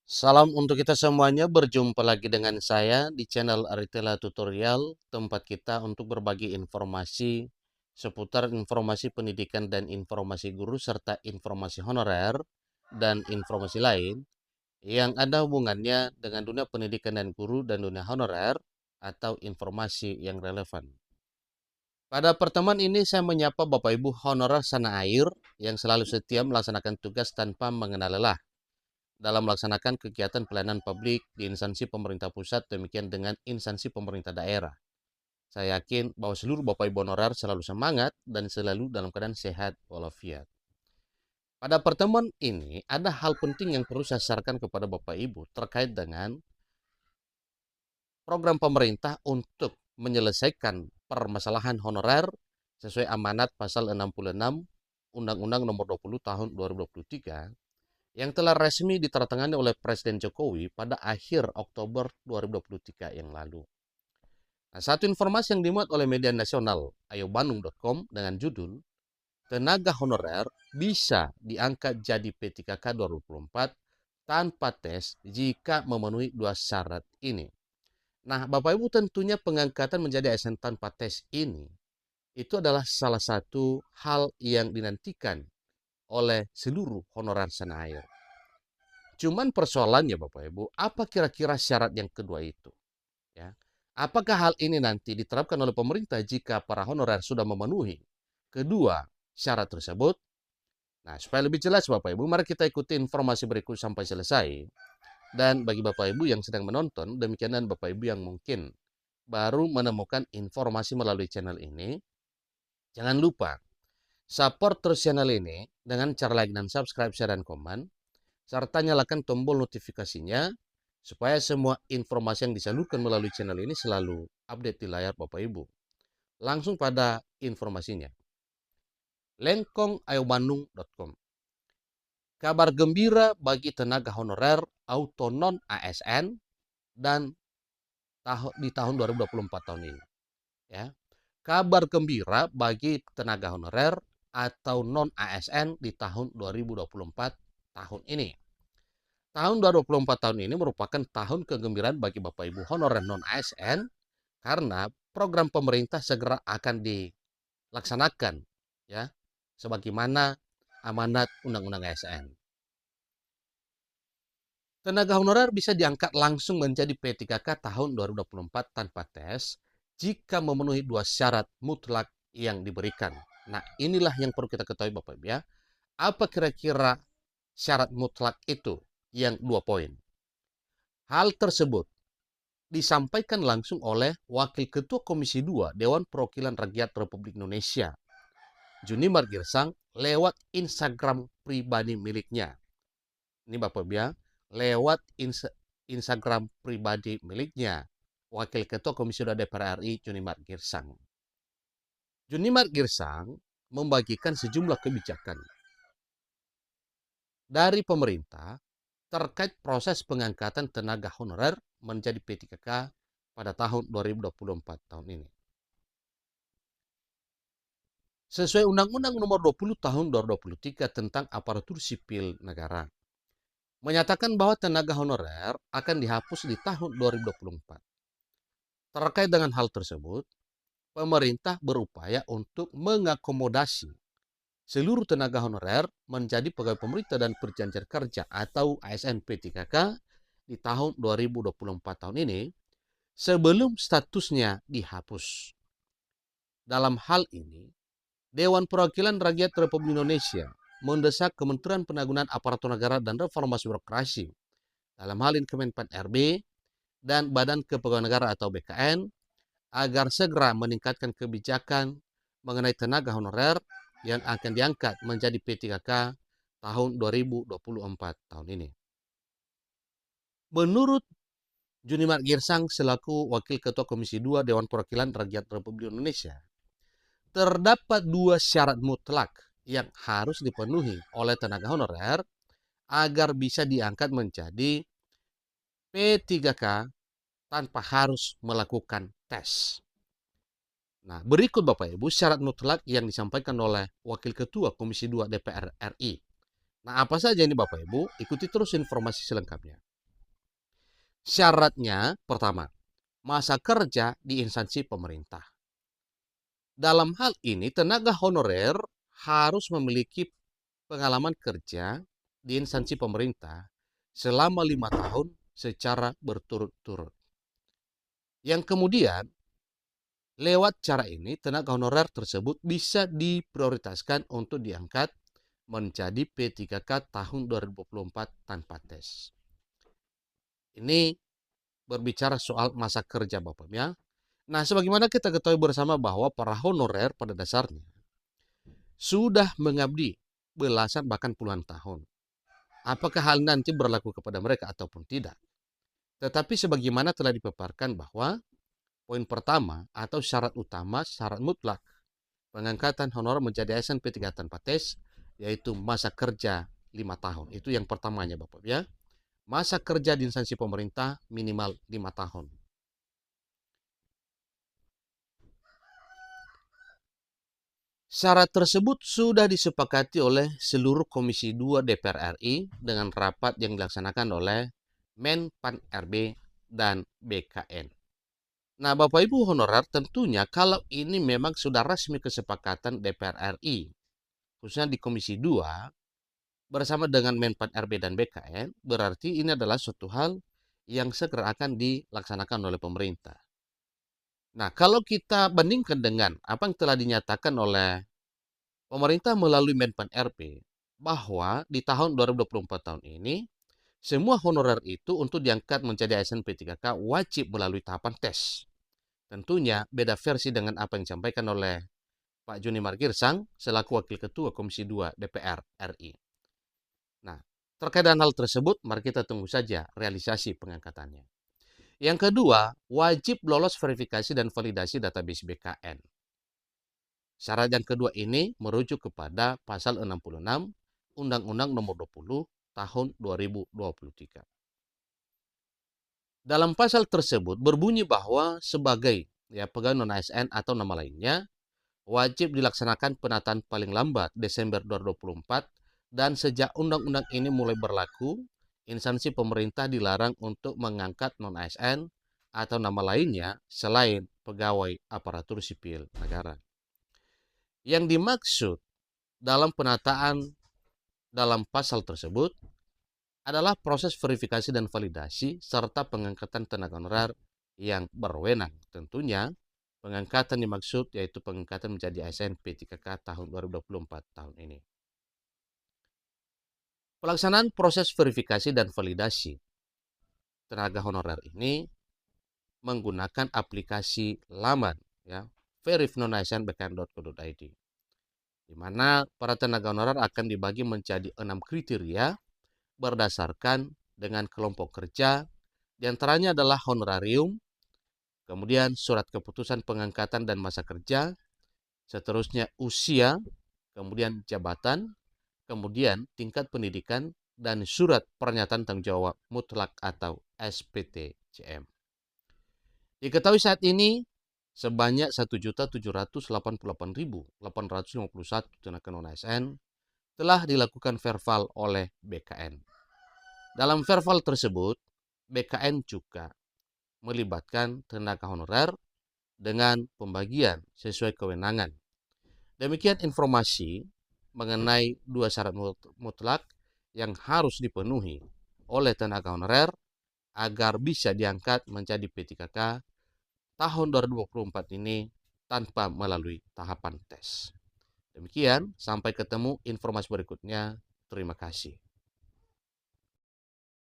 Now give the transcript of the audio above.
Salam untuk kita semuanya, berjumpa lagi dengan saya di channel Aritela Tutorial, tempat kita untuk berbagi informasi seputar informasi pendidikan dan informasi guru serta informasi honorer dan informasi lain yang ada hubungannya dengan dunia pendidikan dan guru dan dunia honorer atau informasi yang relevan. Pada pertemuan ini saya menyapa Bapak Ibu honorer sana air yang selalu setia melaksanakan tugas tanpa mengenal lelah dalam melaksanakan kegiatan pelayanan publik di instansi pemerintah pusat, demikian dengan instansi pemerintah daerah. Saya yakin bahwa seluruh Bapak Ibu honorer selalu semangat dan selalu dalam keadaan sehat walafiat. Pada pertemuan ini, ada hal penting yang perlu saya sarankan kepada Bapak Ibu terkait dengan program pemerintah untuk menyelesaikan permasalahan honorer sesuai amanat pasal 66 Undang-Undang Nomor 20 Tahun 2023 yang telah resmi ditandatangani oleh Presiden Jokowi pada akhir Oktober 2023 yang lalu. Nah, satu informasi yang dimuat oleh media nasional ayobandung.com dengan judul tenaga honorer bisa diangkat jadi P3K 2024 tanpa tes jika memenuhi dua syarat ini. Nah, Bapak Ibu, tentunya pengangkatan menjadi ASN tanpa tes ini itu adalah salah satu hal yang dinantikan oleh seluruh honorer tanah air. Cuman persoalannya Bapak Ibu, apa kira-kira syarat yang kedua itu? Ya. Apakah hal ini nanti diterapkan oleh pemerintah jika para honorer sudah memenuhi kedua syarat tersebut? Nah, supaya lebih jelas Bapak Ibu, mari kita ikuti informasi berikut sampai selesai. Dan bagi Bapak Ibu yang sedang menonton, demikian dan Bapak Ibu yang mungkin baru menemukan informasi melalui channel ini, jangan lupa support terus channel ini dengan cara like dan subscribe, share, dan komen, serta nyalakan tombol notifikasinya supaya semua informasi yang disalurkan melalui channel ini selalu update di layar Bapak Ibu. Langsung pada informasinya. lengkongayobandung.com. Kabar gembira bagi tenaga honorer auto non ASN dan di tahun 2024 tahun ini. Ya. Kabar gembira bagi tenaga honorer atau non ASN di tahun 2024 tahun ini. Tahun 2024 tahun ini merupakan tahun kegembiraan bagi Bapak Ibu honorer non ASN karena program pemerintah segera akan dilaksanakan ya sebagaimana amanat Undang-Undang ASN. Tenaga honorer bisa diangkat langsung menjadi P3K tahun 2024 tanpa tes jika memenuhi dua syarat mutlak yang diberikan. Nah, inilah yang perlu kita ketahui Bapak Ibu ya. Apa kira-kira syarat mutlak itu? Yang 2 poin. Hal tersebut disampaikan langsung oleh Wakil Ketua Komisi 2 Dewan Perwakilan Rakyat Republik Indonesia, Junimar Girsang, lewat Instagram pribadi miliknya. Ini Bapak Ibu ya, lewat Instagram pribadi miliknya, Wakil Ketua Komisi 2 DPR RI Junimar Girsang. Junimar Girsang membagikan sejumlah kebijakan dari pemerintah terkait proses pengangkatan tenaga honorer menjadi P3K pada tahun 2024 tahun ini. Sesuai Undang-Undang Nomor 20 Tahun 2023 tentang Aparatur Sipil Negara, menyatakan bahwa tenaga honorer akan dihapus di tahun 2024. Terkait dengan hal tersebut, pemerintah berupaya untuk mengakomodasi seluruh tenaga honorer menjadi pegawai pemerintah dan perjanjian kerja atau ASN P3K di tahun 2024 tahun ini sebelum statusnya dihapus. Dalam hal ini, Dewan Perwakilan Rakyat Republik Indonesia mendesak Kementerian Penanggulangan Aparatur Negara dan Reformasi Birokrasi, dalam hal ini Kemenpan RB dan Badan Kepegawaian Negara atau BKN, agar segera meningkatkan kebijakan mengenai tenaga honorer yang akan diangkat menjadi P3K tahun 2024 tahun ini. Menurut Junimar Girsang selaku Wakil Ketua Komisi 2 Dewan Perwakilan Rakyat Republik Indonesia, terdapat dua syarat mutlak yang harus dipenuhi oleh tenaga honorer agar bisa diangkat menjadi P3K tanpa harus melakukan tes. Nah, berikut Bapak Ibu syarat mutlak yang disampaikan oleh Wakil Ketua Komisi 2 DPR RI. Nah, apa saja ini Bapak Ibu? Ikuti terus informasi selengkapnya. Syaratnya, pertama, masa kerja di instansi pemerintah. Dalam hal ini, tenaga honorer harus memiliki pengalaman kerja di instansi pemerintah selama 5 tahun secara berturut-turut. Yang kemudian, lewat cara ini, tenaga honorer tersebut bisa diprioritaskan untuk diangkat menjadi P3K tahun 2024 tanpa tes. Ini berbicara soal masa kerja, Bapak ya. Nah, sebagaimana kita ketahui bersama bahwa para honorer pada dasarnya sudah mengabdi belasan bahkan puluhan tahun. Apakah hal nanti berlaku kepada mereka ataupun tidak? Tetapi sebagaimana telah dipaparkan bahwa poin pertama atau syarat utama, syarat mutlak pengangkatan honorer menjadi ASN P3 tanpa tes, yaitu masa kerja 5 tahun. Itu yang pertamanya, Bapak ya. Masa kerja di instansi pemerintah minimal 5 tahun. Syarat tersebut sudah disepakati oleh seluruh Komisi 2 DPR RI dengan rapat yang dilaksanakan oleh Menpan RB dan BKN. Nah, Bapak Ibu honorer, tentunya kalau ini memang sudah resmi kesepakatan DPR RI, khususnya di Komisi 2, bersama dengan Menpan RB dan BKN, berarti ini adalah suatu hal yang segera akan dilaksanakan oleh pemerintah. Nah, kalau kita bandingkan dengan apa yang telah dinyatakan oleh pemerintah melalui Menpan RB, bahwa di tahun 2024 tahun ini, semua honorer itu untuk diangkat menjadi ASN P3K wajib melalui tahapan tes. Tentunya beda versi dengan apa yang disampaikan oleh Pak Juni Margirsang selaku Wakil Ketua Komisi 2 DPR RI. Nah, terkait dengan hal tersebut, mari kita tunggu saja realisasi pengangkatannya. Yang kedua, wajib lolos verifikasi dan validasi database BKN. Syarat yang kedua ini merujuk kepada pasal 66 Undang-Undang Nomor 20 Tahun 2023. Dalam pasal tersebut berbunyi bahwa sebagai pegawai non-ASN atau nama lainnya wajib dilaksanakan penataan paling lambat Desember 2024 dan sejak undang-undang ini mulai berlaku, instansi pemerintah dilarang untuk mengangkat non-ASN atau nama lainnya selain pegawai aparatur sipil negara. Yang dimaksud dalam penataan dalam pasal tersebut adalah proses verifikasi dan validasi serta pengangkatan tenaga honorer yang berwenang. Tentunya pengangkatan dimaksud yaitu pengangkatan menjadi ASN P3K tahun 2024 tahun ini. Pelaksanaan proses verifikasi dan validasi tenaga honorer ini menggunakan aplikasi laman verifnonasnbkn.co.id, di mana para tenaga honorer akan dibagi menjadi 6 kriteria berdasarkan dengan kelompok kerja, diantaranya adalah honorarium, kemudian surat keputusan pengangkatan dan masa kerja, seterusnya usia, kemudian jabatan, kemudian tingkat pendidikan, dan surat pernyataan tanggung jawab mutlak atau SPTJM. Diketahui saat ini sebanyak 1.788.851 tenaga non-ASN telah dilakukan verval oleh BKN. Dalam verval tersebut, BKN juga melibatkan tenaga honorer dengan pembagian sesuai kewenangan. Demikian informasi mengenai 2 syarat mutlak yang harus dipenuhi oleh tenaga honorer agar bisa diangkat menjadi P3K tahun 2024 ini tanpa melalui tahapan tes. Demikian, sampai ketemu informasi berikutnya. Terima kasih.